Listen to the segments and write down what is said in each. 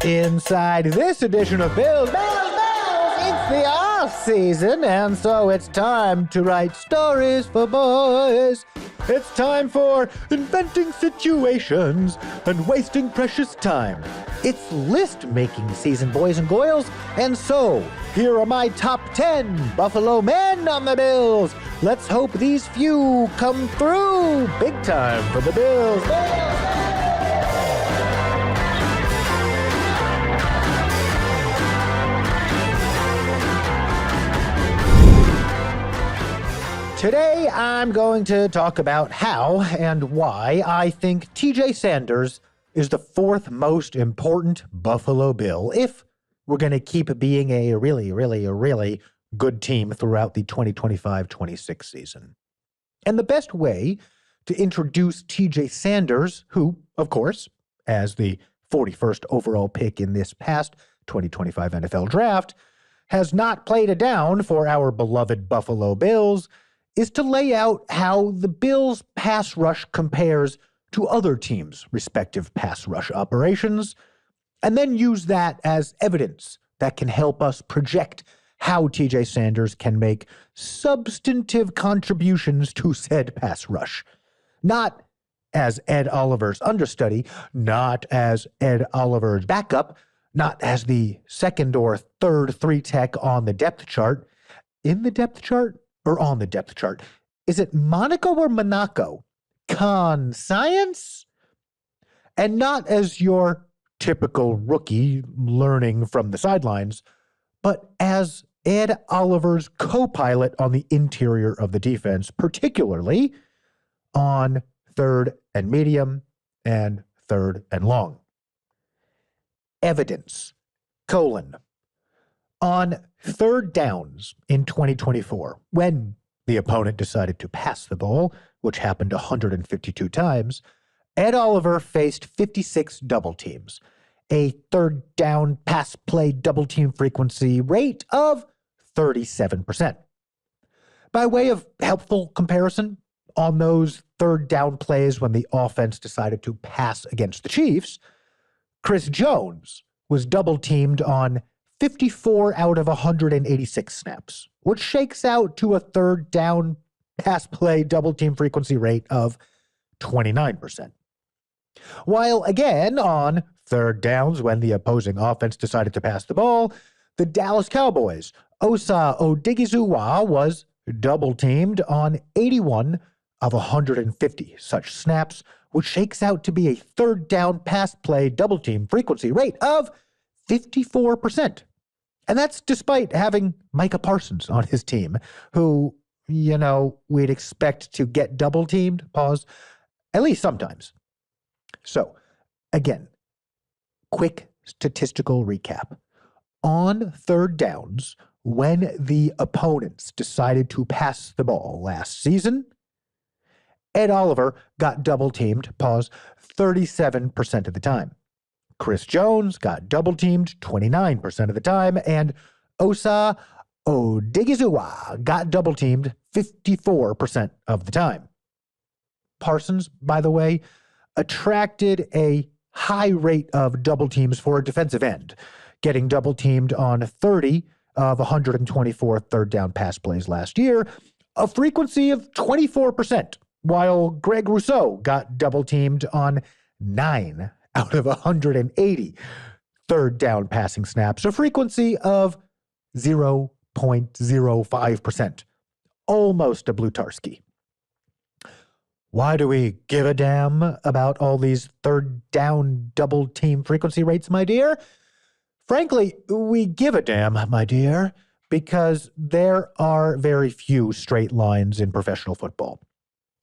Inside this edition of Bills, it's the off season, and so it's time to write stories for boys. It's time for inventing situations and wasting precious time. It's list-making season, boys and girls, and so here are my top 10 Buffalo men on the Bills. Let's hope these few come through big time for the Bills. Today, I'm going to talk about how and why I think TJ Sanders is the fourth most important Buffalo Bill if we're going to keep being a really good team throughout the 2025-26 season. And the best way to introduce TJ Sanders, who, of course, as the 41st overall pick in this past 2025 NFL draft, has not played it down for our beloved Buffalo Bills, is to lay out how the Bills' pass rush compares to other teams' respective pass rush operations, and then use that as evidence that can help us project how TJ Sanders can make substantive contributions to said pass rush. Not as Ed Oliver's understudy, not as Ed Oliver's backup, not as the second or third three-tech on the depth chart. In the depth chart? Or on the depth chart. Is it Monaco or Monaco? Science? And not as your typical rookie learning from the sidelines, but as Ed Oliver's co-pilot on the interior of the defense, particularly on third and medium and third and long. Evidence: on third downs in 2024, when the opponent decided to pass the ball, which happened 152 times, Ed Oliver faced 56 double teams, a third down pass play double team frequency rate of 37%. By way of helpful comparison, on those third down plays when the offense decided to pass against the Chiefs, Chris Jones was double teamed on 54 out of 186 snaps, which shakes out to a third down pass play double team frequency rate of 29%. While again, on third downs when the opposing offense decided to pass the ball, the Dallas Cowboys' Osa Odighizuwa was double teamed on 81 of 150 such snaps, which shakes out to be a third down pass play double team frequency rate of 54%. And that's despite having Micah Parsons on his team, who, we'd expect to get double teamed, at least sometimes. So, again, quick statistical recap. On third downs, when the opponents decided to pass the ball last season, Ed Oliver got double teamed, 37% of the time. Chris Jones got double-teamed 29% of the time, and Osa Odighizuwa got double-teamed 54% of the time. Parsons, by the way, attracted a high rate of double teams for a defensive end, getting double-teamed on 30 of 124 third-down pass plays last year, a frequency of 24%, while Greg Rousseau got double-teamed on 9 out of 180 third down passing snaps, a frequency of 0.05%. Almost a Blutarski. Why do we give a damn about all these third down double team frequency rates, my dear? Frankly, we give a damn, my dear, because there are very few straight lines in professional football.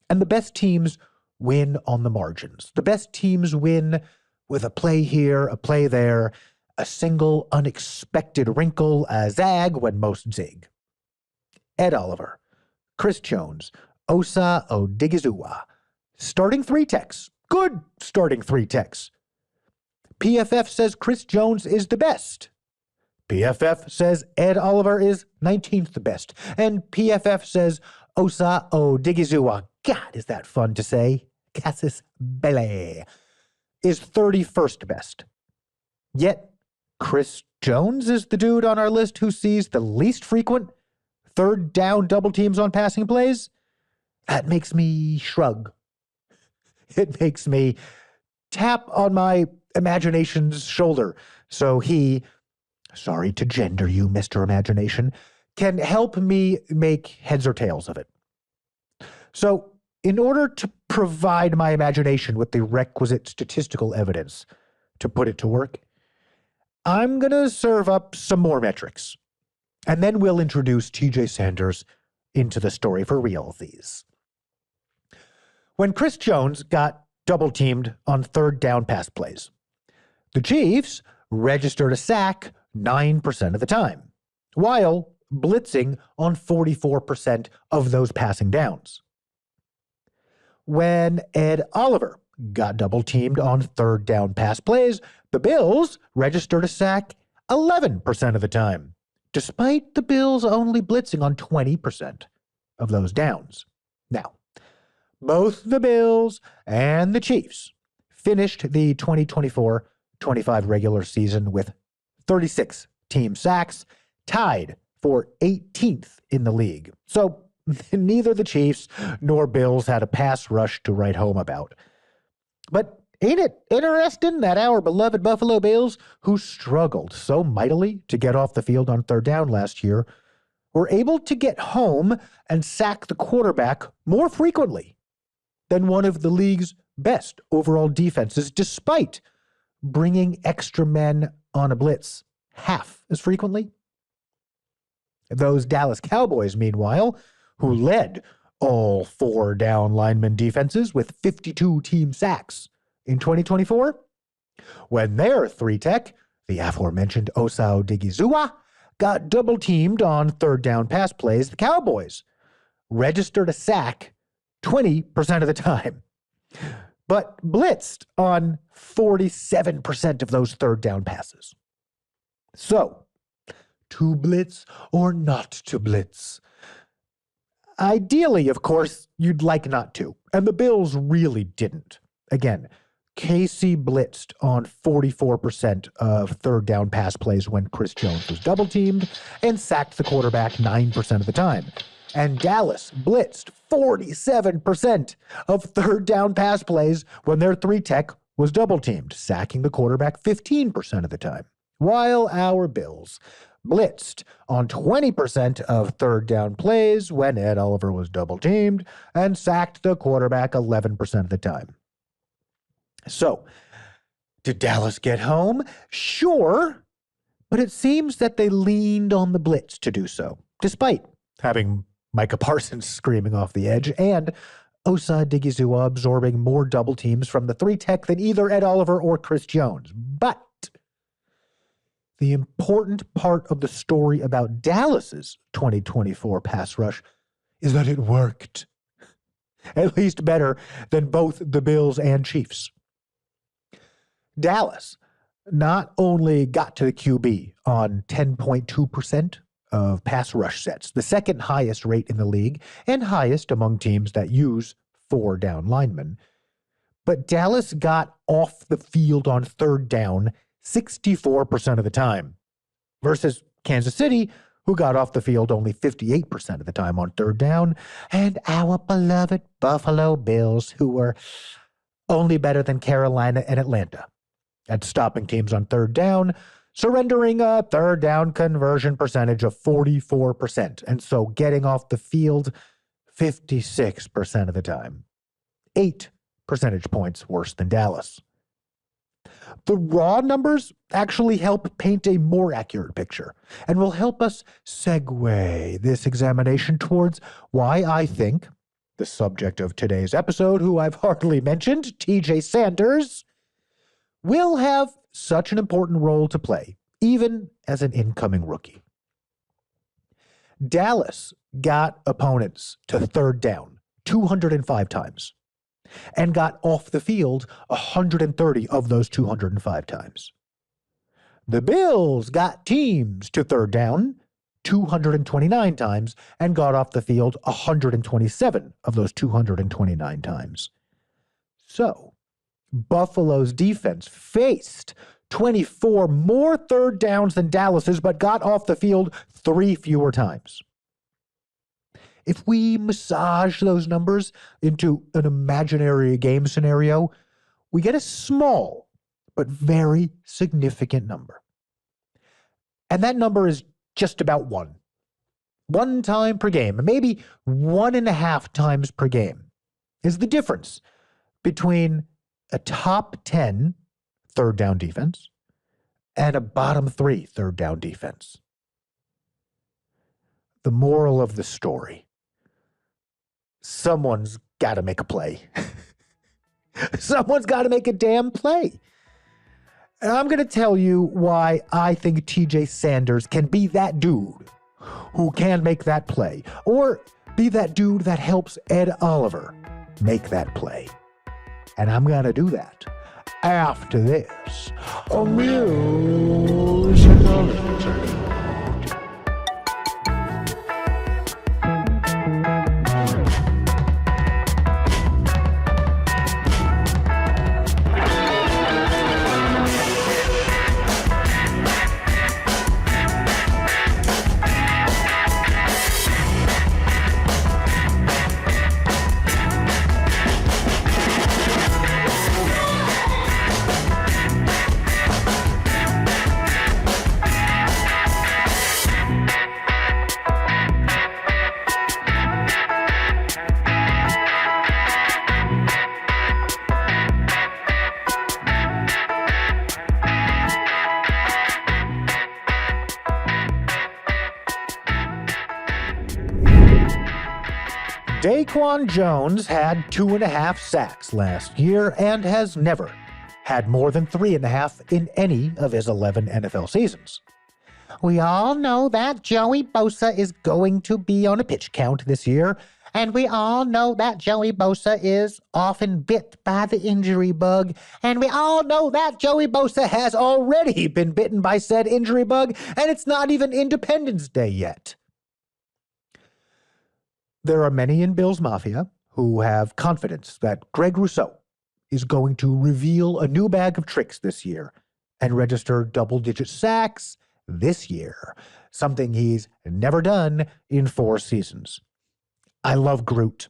And the best teams win on the margins. The best teams win with a play here, a play there, a single unexpected wrinkle, a zag when most zig. Ed Oliver, Chris Jones, Osa Odighizuwa. Starting three techs. Good starting three techs. PFF says Chris Jones is the best. PFF says Ed Oliver is 19th the best. And PFF says Osa Odighizuwa, God, is that fun to say, Cassis Bele, is 31st best. Yet, Chris Jones is the dude on our list who sees the least frequent third down double teams on passing plays. That makes me shrug. It makes me tap on my imagination's shoulder so he, sorry to gender you, Mr. Imagination, can help me make heads or tails of it. So, in order to provide my imagination with the requisite statistical evidence to put it to work, I'm going to serve up some more metrics, and then we'll introduce TJ Sanders into the story for realsies. When Chris Jones got double-teamed on third down pass plays, the Chiefs registered a sack 9% of the time, while blitzing on 44% of those passing downs. When Ed Oliver got double-teamed on third down pass plays, the Bills registered a sack 11% of the time, despite the Bills only blitzing on 20% of those downs. Now, both the Bills and the Chiefs finished the 2024-25 regular season with 36 team sacks, tied for 18th in the league. So neither the Chiefs nor Bills had a pass rush to write home about. But ain't it interesting that our beloved Buffalo Bills, who struggled so mightily to get off the field on third down last year, were able to get home and sack the quarterback more frequently than one of the league's best overall defenses, despite bringing extra men on a blitz half as frequently? Those Dallas Cowboys, meanwhile, who led all four down lineman defenses with 52 team sacks in 2024, when their three-tech, the aforementioned Osa Odighizuwa, got double-teamed on third down pass plays, the Cowboys registered a sack 20% of the time, but blitzed on 47% of those third down passes. So, to blitz or not to blitz? Ideally, of course, you'd like not to, and the Bills really didn't. Again, KC blitzed on 44% of third down pass plays when Chris Jones was double-teamed and sacked the quarterback 9% of the time. And Dallas blitzed 47% of third down pass plays when their three-tech was double-teamed, sacking the quarterback 15% of the time, while our Bills blitzed on 20% of third down plays when Ed Oliver was double-teamed and sacked the quarterback 11% of the time. So, did Dallas get home? Sure, but it seems that they leaned on the blitz to do so, despite having Micah Parsons screaming off the edge and Osa Odighizuwa absorbing more double teams from the three-tech than either Ed Oliver or Chris Jones. But the important part of the story about Dallas's 2024 pass rush is that it worked. At least better than both the Bills and Chiefs. Dallas not only got to the QB on 10.2% of pass rush sets, the second highest rate in the league and highest among teams that use four down linemen, but Dallas got off the field on third down 64% of the time versus Kansas City, who got off the field only 58% of the time on third down, and our beloved Buffalo Bills, who were only better than Carolina and Atlanta at stopping teams on third down, surrendering a third down conversion percentage of 44%, and so getting off the field 56% of the time. 8 percentage points worse than Dallas. The raw numbers actually help paint a more accurate picture and will help us segue this examination towards why I think the subject of today's episode, who I've hardly mentioned, TJ Sanders, will have such an important role to play, even as an incoming rookie. Dallas got opponents to third down 205 times and got off the field 130 of those 205 times. The Bills got teams to third down 229 times and got off the field 127 of those 229 times. So, Buffalo's defense faced 24 more third downs than Dallas's, but got off the field 3 fewer times. If we massage those numbers into an imaginary game scenario, we get a small but very significant number. And that number is just about 1. 1 time per game, maybe 1.5 times per game, is the difference between a top 10 third down defense and a bottom 3 third down defense. The moral of the story: someone's got to make a play. Someone's got to make a damn play. And I'm going to tell you why I think TJ Sanders can be that dude who can make that play, or be that dude that helps Ed Oliver make that play. And I'm going to do that after this. Daquan Jones had 2.5 sacks last year and has never had more than 3.5 in any of his 11 NFL seasons. We all know that Joey Bosa is going to be on a pitch count this year, and we all know that Joey Bosa is often bit by the injury bug, and we all know that Joey Bosa has already been bitten by said injury bug, and it's not even Independence Day yet. There are many in Bills Mafia who have confidence that Greg Rousseau is going to reveal a new bag of tricks this year and register double-digit sacks this year, something he's never done in 4 seasons. I love Groot.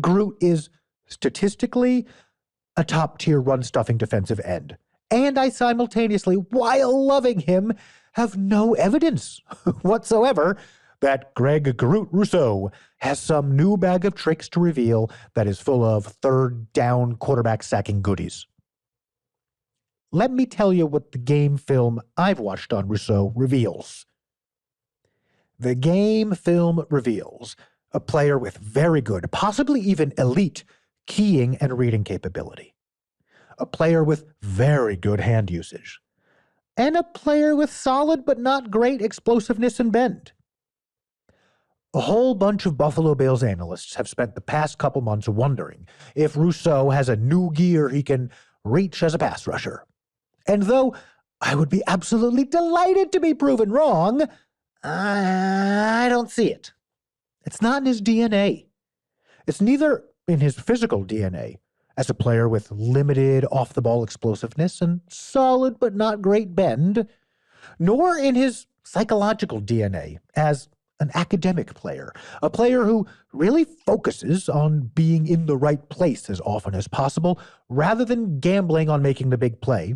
Groot is statistically a top-tier run-stuffing defensive end, and I simultaneously, while loving him, have no evidence whatsoever that Greg Groot Rousseau has some new bag of tricks to reveal that is full of third down quarterback sacking goodies. Let me tell you what the game film I've watched on Rousseau reveals. The game film reveals a player with very good, possibly even elite, keying and reading capability. A player with very good hand usage. And a player with solid but not great explosiveness and bend. A whole bunch of Buffalo Bills analysts have spent the past couple months wondering if Rousseau has a new gear he can reach as a pass rusher. And though I would be absolutely delighted to be proven wrong, I don't see it. It's not in his DNA. It's neither in his physical DNA, as a player with limited off-the-ball explosiveness and solid but not great bend, nor in his psychological DNA as an academic player, a player who really focuses on being in the right place as often as possible, rather than gambling on making the big play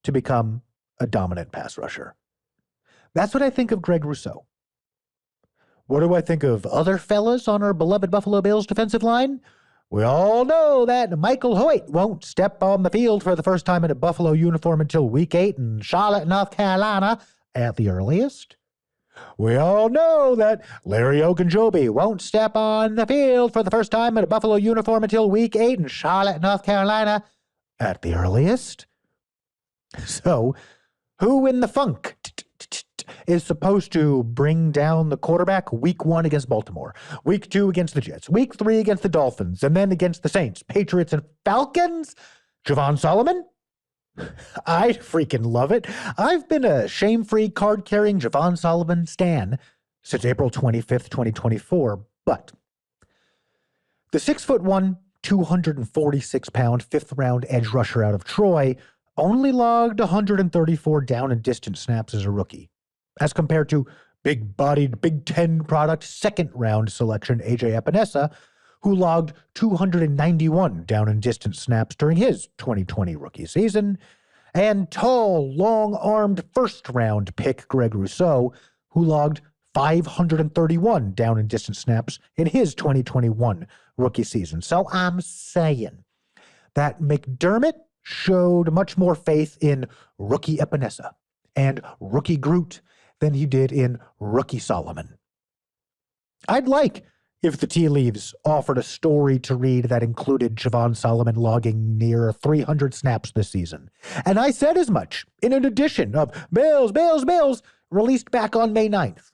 to become a dominant pass rusher. That's what I think of Greg Rousseau. What do I think of other fellas on our beloved Buffalo Bills defensive line? We all know that Michael Hoyt won't step on the field for the first time in a Buffalo uniform until Week 8 in Charlotte, North Carolina, at the earliest. We all know that Larry Ogunjobi won't step on the field for the first time in a Buffalo uniform until Week 8 in Charlotte, North Carolina, at the earliest. So, who in the funk is supposed to bring down the quarterback Week 1 against Baltimore, Week 2 against the Jets, Week 3 against the Dolphins, and then against the Saints, Patriots, and Falcons? Javon Solomon? I freaking love it. I've been a shame-free card-carrying Javon Solomon stan since April 25th, 2024, but the 6'1", 246-pound, fifth-round edge rusher out of Troy only logged 134 down and distance snaps as a rookie, as compared to big-bodied Big Ten product second-round selection A.J. Epinesa, who logged 291 down and distance snaps during his 2020 rookie season, and tall, long-armed first-round pick Greg Rousseau, who logged 531 down and distance snaps in his 2021 rookie season. So I'm saying that McDermott showed much more faith in rookie Epinesa and rookie Groot than he did in rookie Solomon. I'd like if the tea leaves offered a story to read that included Javon Solomon logging near 300 snaps this season. And I said as much in an edition of Bills, Bills, Bills, released back on May 9th.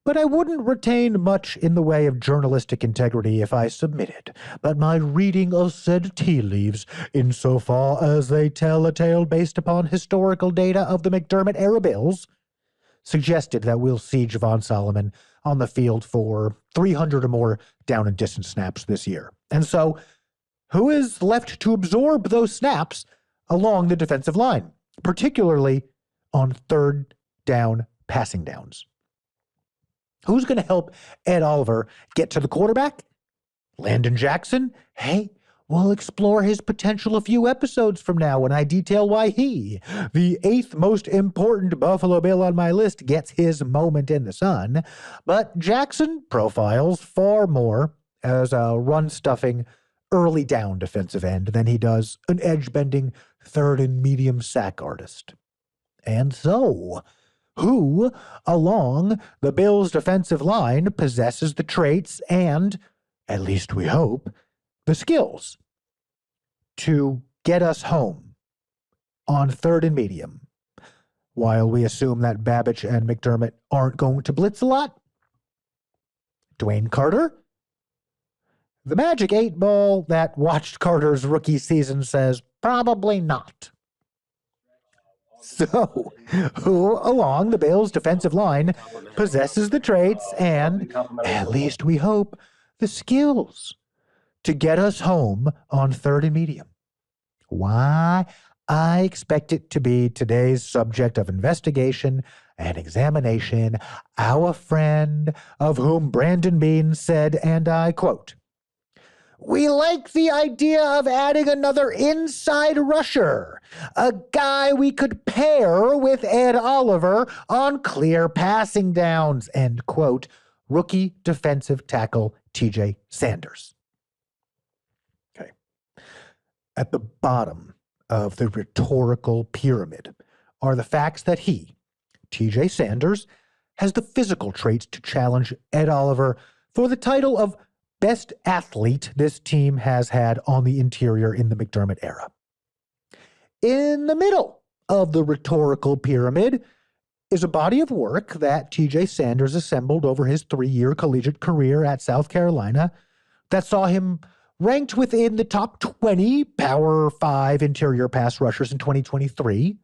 But I wouldn't retain much in the way of journalistic integrity if I submitted that my reading of said tea leaves, insofar as they tell a tale based upon historical data of the McDermott-era Bills, suggested that we'll see Javon Solomon on the field for 300 or more down and distance snaps this year. And so, who is left to absorb those snaps along the defensive line, particularly on third down passing downs? Who's going to help Ed Oliver get to the quarterback? Landon Jackson? Hey, we'll explore his potential a few episodes from now when I detail why he, the 8th most important Buffalo Bill on my list, gets his moment in the sun. But Jackson profiles far more as a run-stuffing, early down defensive end than he does an edge-bending third and medium sack artist. And so, who, along the Bills' defensive line, possesses the traits and, at least we hope, the skills to get us home on third and medium, while we assume that Babbage and McDermott aren't going to blitz a lot? Dwayne Carter? The magic 8 ball that watched Carter's rookie season says probably not. So, who along the Bills' defensive line possesses the traits and, at least we hope, the skills to get us home on third and medium? Why, I expect it to be today's subject of investigation and examination, our friend, of whom Brandon Beane said, and I quote, "We like the idea of adding another inside rusher, a guy we could pair with Ed Oliver on clear passing downs," end quote, rookie defensive tackle TJ Sanders. Okay. At the bottom of the rhetorical pyramid are the facts that he, TJ Sanders, has the physical traits to challenge Ed Oliver for the title of best athlete this team has had on the interior in the McDermott era. In the middle of the rhetorical pyramid is a body of work that TJ Sanders assembled over his 3-year collegiate career at South Carolina that saw him ranked within the top 20 Power 5 interior pass rushers in 2023,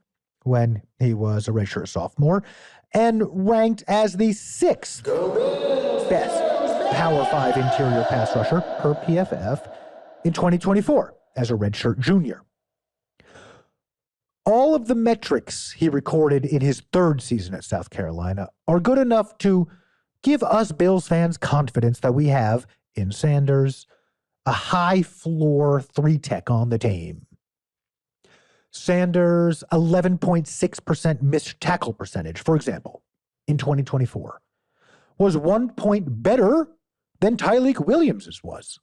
when he was a redshirt sophomore, and ranked as the 6th best Power 5 interior pass rusher per PFF in 2024 as a redshirt junior. All of the metrics he recorded in his 3rd season at South Carolina are good enough to give us Bills fans confidence that we have, in Sanders, a high-floor 3-tech on the team. Sanders' 11.6% missed tackle percentage, for example, in 2024, was 1 point better than Tyleik Williams's was.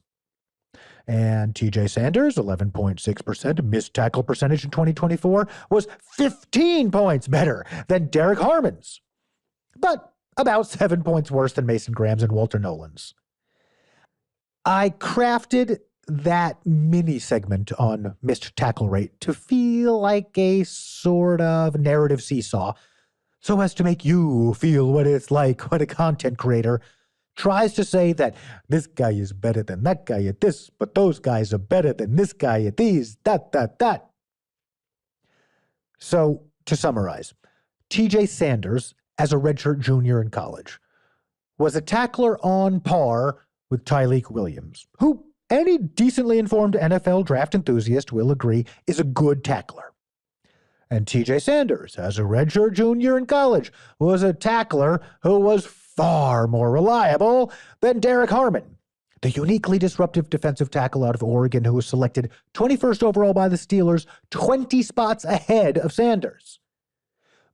And TJ Sanders' 11.6% missed tackle percentage in 2024 was 15 points better than Derek Harmon's, but about 7 points worse than Mason Graham's and Walter Nolan's. I crafted that mini segment on missed tackle rate to feel like a sort of narrative seesaw, so as to make you feel what it's like when a content creator tries to say that this guy is better than that guy at this, but those guys are better than this guy at these, that. So, to summarize, TJ Sanders, as a redshirt junior in college, was a tackler on par with Tyleik Williams, who any decently informed NFL draft enthusiast will agree is a good tackler. And TJ Sanders, as a redshirt junior in college, was a tackler who was far more reliable than Derek Harmon, the uniquely disruptive defensive tackle out of Oregon who was selected 21st overall by the Steelers, 20 spots ahead of Sanders.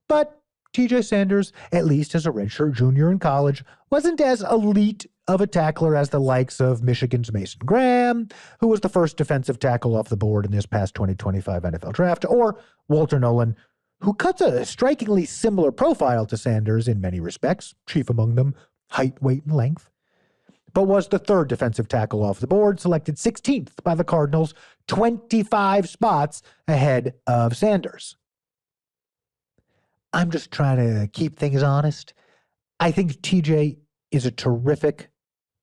But TJ Sanders, at least as a redshirt junior in college, wasn't as elite of a tackler as the likes of Michigan's Mason Graham, who was the first defensive tackle off the board in this past 2025 NFL draft, or Walter Nolan, who cuts a strikingly similar profile to Sanders in many respects, chief among them height, weight, and length, but was the third defensive tackle off the board, selected 16th by the Cardinals, 25 spots ahead of Sanders. I'm just trying to keep things honest. I think TJ is a terrific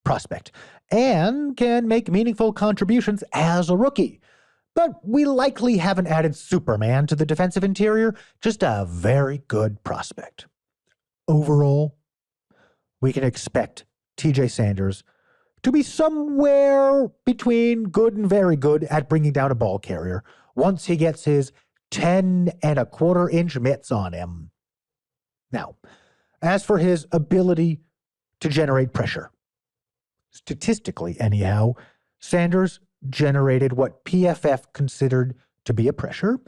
prospect and can make meaningful contributions as a rookie. But we likely haven't added Superman to the defensive interior, just a very good prospect. Overall, we can expect TJ Sanders to be somewhere between good and very good at bringing down a ball carrier once he gets his 10.25-inch mitts on him. Now, as for his ability to generate pressure, statistically anyhow, Sanders generated what PFF considered to be a pressure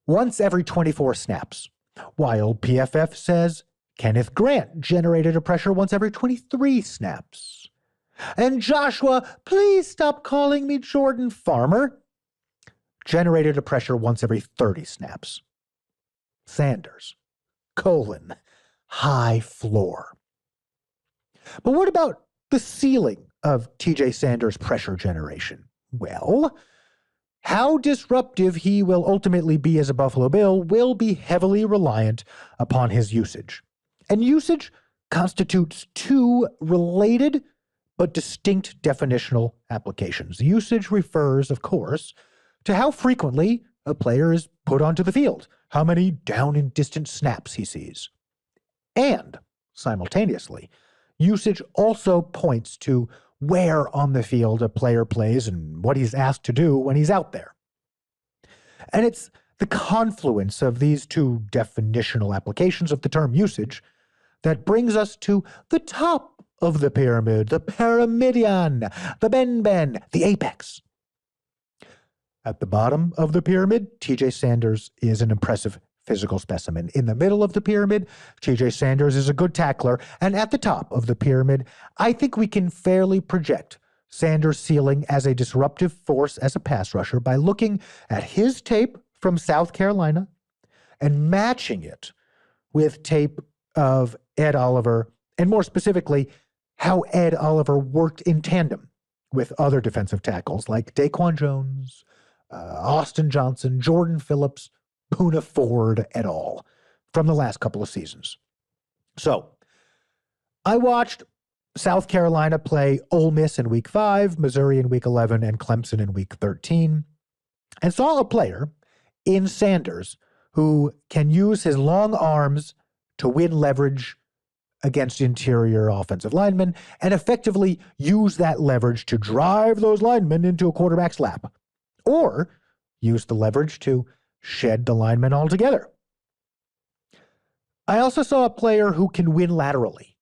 once every 24 snaps, while PFF says Kenneth Grant generated a pressure once every 23 snaps. And Joshua, please stop calling me Jordan Farmer, generated a pressure once every 30 snaps. Sanders, high floor. But what about the ceiling of TJ Sanders' pressure generation? Well, how disruptive he will ultimately be as a Buffalo Bill will be heavily reliant upon his usage. And usage constitutes two related but distinct definitional applications. Usage refers, of course, to how frequently a player is put onto the field, how many down and distance snaps he sees. And, simultaneously, usage also points to where on the field a player plays and what he's asked to do when he's out there. And it's the confluence of these two definitional applications of the term usage that brings us to the top of the pyramid, the pyramidion, the ben, the apex. At the bottom of the pyramid, TJ Sanders is an impressive physical specimen. In the middle of the pyramid, TJ Sanders is a good tackler. And at the top of the pyramid, I think we can fairly project Sanders' ceiling as a disruptive force as a pass rusher by looking at his tape from South Carolina and matching it with tape of Ed Oliver, and more specifically, how Ed Oliver worked in tandem with other defensive tackles like Daquan Jones, Austin Johnson, Jordan Phillips, Poona Ford et al. From the last couple of seasons. So, I watched South Carolina play Ole Miss in Week 5, Missouri in Week 11, and Clemson in Week 13, and saw a player in Sanders who can use his long arms to win leverage against interior offensive linemen and effectively use that leverage to drive those linemen into a quarterback's lap, or use the leverage to shed the linemen altogether. I also saw a player who can win laterally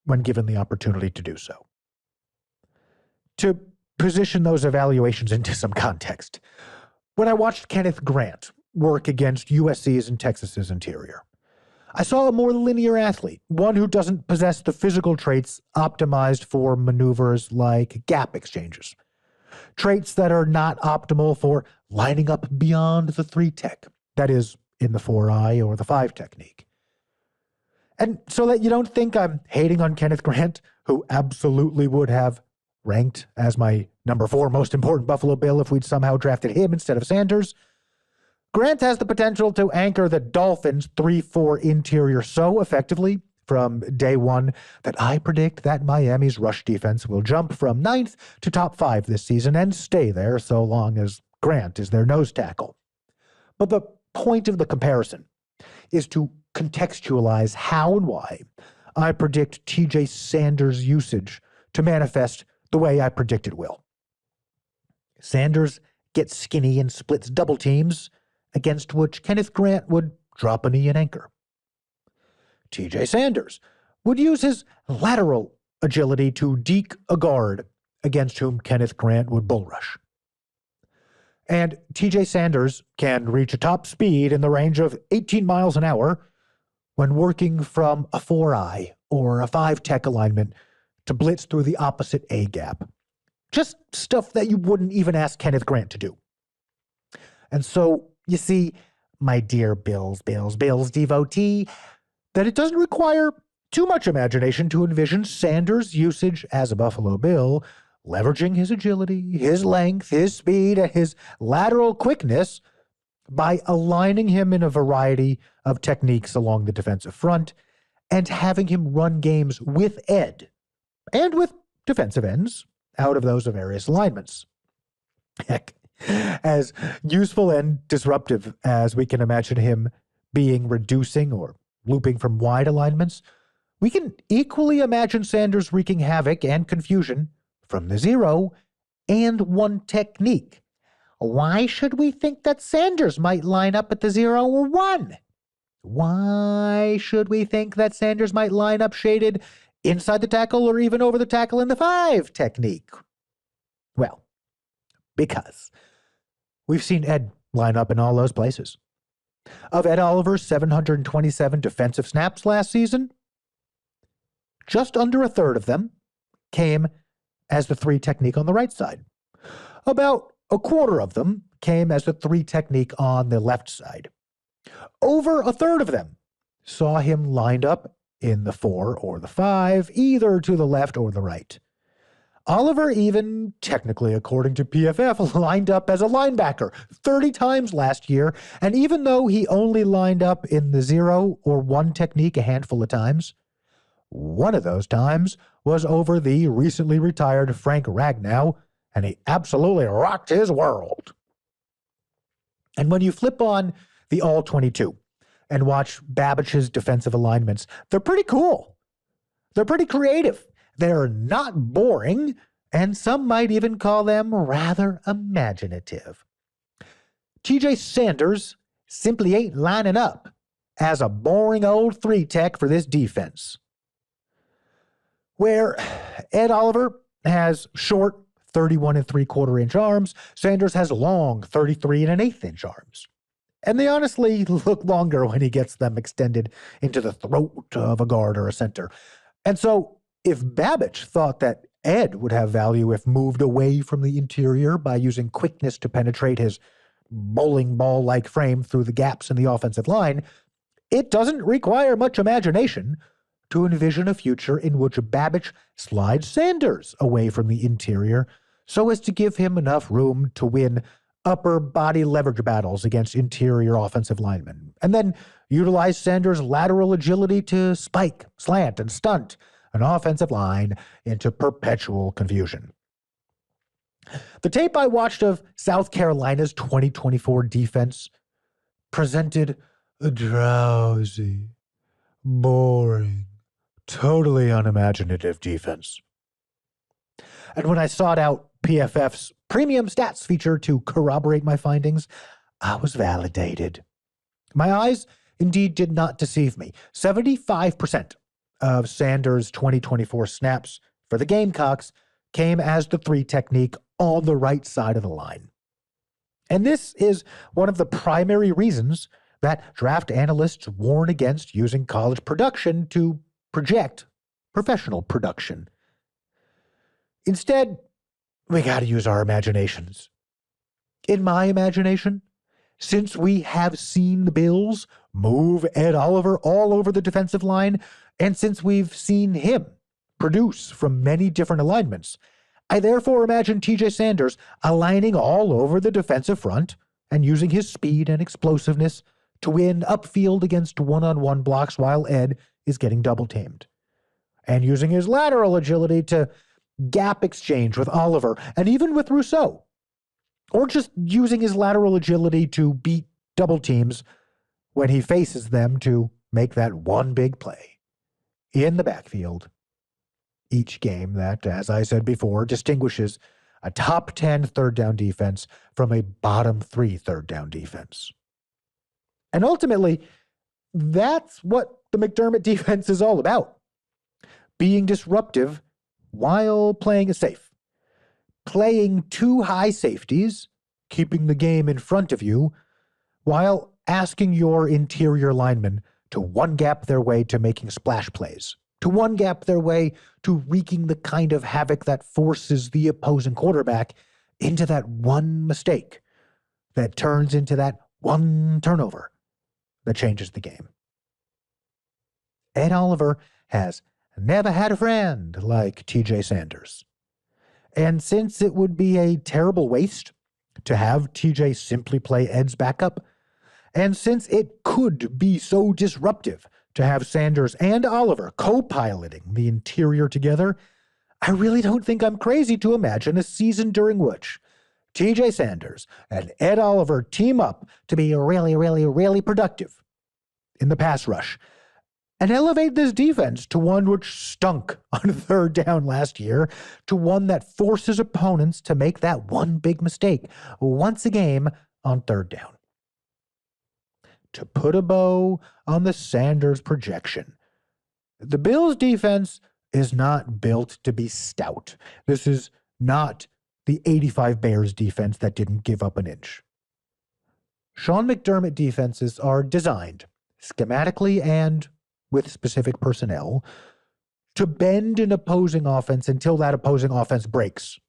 when given the opportunity to do so. To position those evaluations into some context, when I watched Kenneth Grant work against USC's and Texas's interior, I saw a more linear athlete, one who doesn't possess the physical traits optimized for maneuvers like gap exchanges, traits that are not optimal for lining up beyond the 3-tech, that is, in the 4-eye or the 5 technique. And so that you don't think I'm hating on Kenneth Grant, who absolutely would have ranked as my number 4 most important Buffalo Bill if we'd somehow drafted him instead of Sanders, Grant has the potential to anchor the Dolphins' 3-4 interior so effectively from day one that I predict that Miami's rush defense will jump from 9th to top 5 this season and stay there so long as Grant is their nose tackle. But the point of the comparison is to contextualize how and why I predict TJ Sanders' usage to manifest the way I predict it will. Sanders gets skinny and splits double teams, against which Kenneth Grant would drop a knee and anchor. TJ Sanders would use his lateral agility to deke a guard, against whom Kenneth Grant would bull rush. And TJ Sanders can reach a top speed in the range of 18 miles an hour when working from a 4-eye or a 5-tech alignment to blitz through the opposite A-gap. Just stuff that you wouldn't even ask Kenneth Grant to do. And so, you see, my dear Bills devotee, that it doesn't require too much imagination to envision Sanders' usage as a Buffalo Bill, leveraging his agility, his length, his speed, and his lateral quickness by aligning him in a variety of techniques along the defensive front and having him run games with Ed and with defensive ends out of those various alignments. Heck, as useful and disruptive as we can imagine him being reducing or looping from wide alignments, we can equally imagine Sanders wreaking havoc and confusion from the 0 and 1 technique. Why should we think that Sanders might line up at the 0 or 1? Why should we think that Sanders might line up shaded inside the tackle or even over the tackle in the 5 technique? Well, because we've seen Ed line up in all those places. Of Ed Oliver's 727 defensive snaps last season, just under a third of them came as the 3 technique on the right side. About a quarter of them came as the 3 technique on the left side. Over a third of them saw him lined up in the 4 or the 5, either to the left or the right. Oliver even, technically according to PFF, lined up as a linebacker 30 times last year, and even though he only lined up in the 0 or 1 technique a handful of times, one of those times was over the recently retired Frank Ragnow, and he absolutely rocked his world. And when you flip on the All-22 and watch Babbich's defensive alignments, they're pretty cool. They're pretty creative. They're not boring, and some might even call them rather imaginative. TJ Sanders simply ain't lining up as a boring old 3-tech for this defense. Where Ed Oliver has short 31 3/4-inch arms, Sanders has long 33 1/8-inch arms. And they honestly look longer when he gets them extended into the throat of a guard or a center. And so, if Babbich thought that Ed would have value if moved away from the interior by using quickness to penetrate his bowling ball-like frame through the gaps in the offensive line, it doesn't require much imagination to envision a future in which Babbich slides Sanders away from the interior so as to give him enough room to win upper body leverage battles against interior offensive linemen, and then utilize Sanders' lateral agility to spike, slant, and stunt an offensive line into perpetual confusion. The tape I watched of South Carolina's 2024 defense presented a drowsy, boring, totally unimaginative defense. And when I sought out PFF's premium stats feature to corroborate my findings, I was validated. My eyes indeed did not deceive me. 75% of Sanders' 2024 snaps for the Gamecocks came as the 3 technique on the right side of the line. And this is one of the primary reasons that draft analysts warn against using college production to project professional production. Instead, we got to use our imaginations. In my imagination, since we have seen the Bills move Ed Oliver all over the defensive line, and since we've seen him produce from many different alignments, I therefore imagine TJ Sanders aligning all over the defensive front and using his speed and explosiveness to win upfield against one-on-one blocks while Ed is getting double-teamed, and using his lateral agility to gap exchange with Oliver and even with Rousseau, or just using his lateral agility to beat double teams when he faces them to make that one big play in the backfield each game that, as I said before, distinguishes a top 10 third down defense from a bottom 3 third down defense. And ultimately, that's what the McDermott defense is all about. Being disruptive while playing it safe. Playing 2 high safeties, keeping the game in front of you, while asking your interior linemen to one-gap their way to making splash plays, to one-gap their way to wreaking the kind of havoc that forces the opposing quarterback into that one mistake that turns into that one turnover that changes the game. Ed Oliver has never had a friend like TJ Sanders. And since it would be a terrible waste to have TJ simply play Ed's backup, and since it could be so disruptive to have Sanders and Oliver co-piloting the interior together, I really don't think I'm crazy to imagine a season during which TJ Sanders and Ed Oliver team up to be really, really, really productive in the pass rush and elevate this defense to one which stunk on third down last year, to one that forces opponents to make that one big mistake once a game on third down. To put a bow on the Sanders projection, the Bills' defense is not built to be stout. This is not the 85 Bears defense that didn't give up an inch. Sean McDermott defenses are designed, schematically and with specific personnel, to bend an opposing offense until that opposing offense breaks.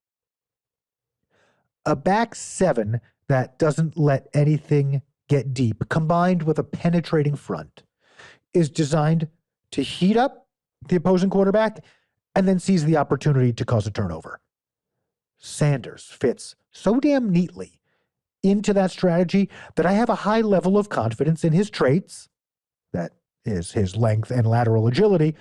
A back seven that doesn't let anything get deep, combined with a penetrating front, is designed to heat up the opposing quarterback and then seize the opportunity to cause a turnover. Sanders fits so damn neatly into that strategy that I have a high level of confidence in his traits, that is his length and lateral agility,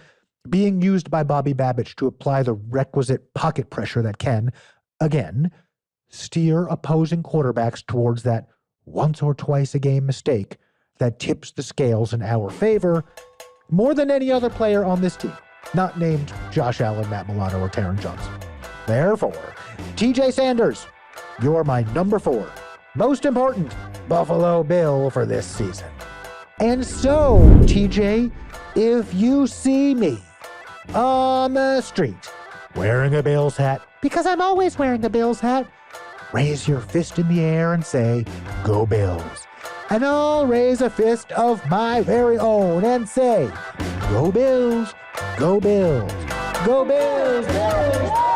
being used by Bobby Babich to apply the requisite pocket pressure that can, again, steer opposing quarterbacks towards that once or twice a game mistake that tips the scales in our favor more than any other player on this team, not named Josh Allen, Matt Milano, or Taron Johnson. Therefore, TJ Sanders, you're my number 4 most important Buffalo Bill for this season. And so, TJ, if you see me on the street wearing a Bills hat, because I'm always wearing a Bills hat, raise your fist in the air and say, "Go Bills." And I'll raise a fist of my very own and say, "Go Bills, go Bills, go Bills, Bills."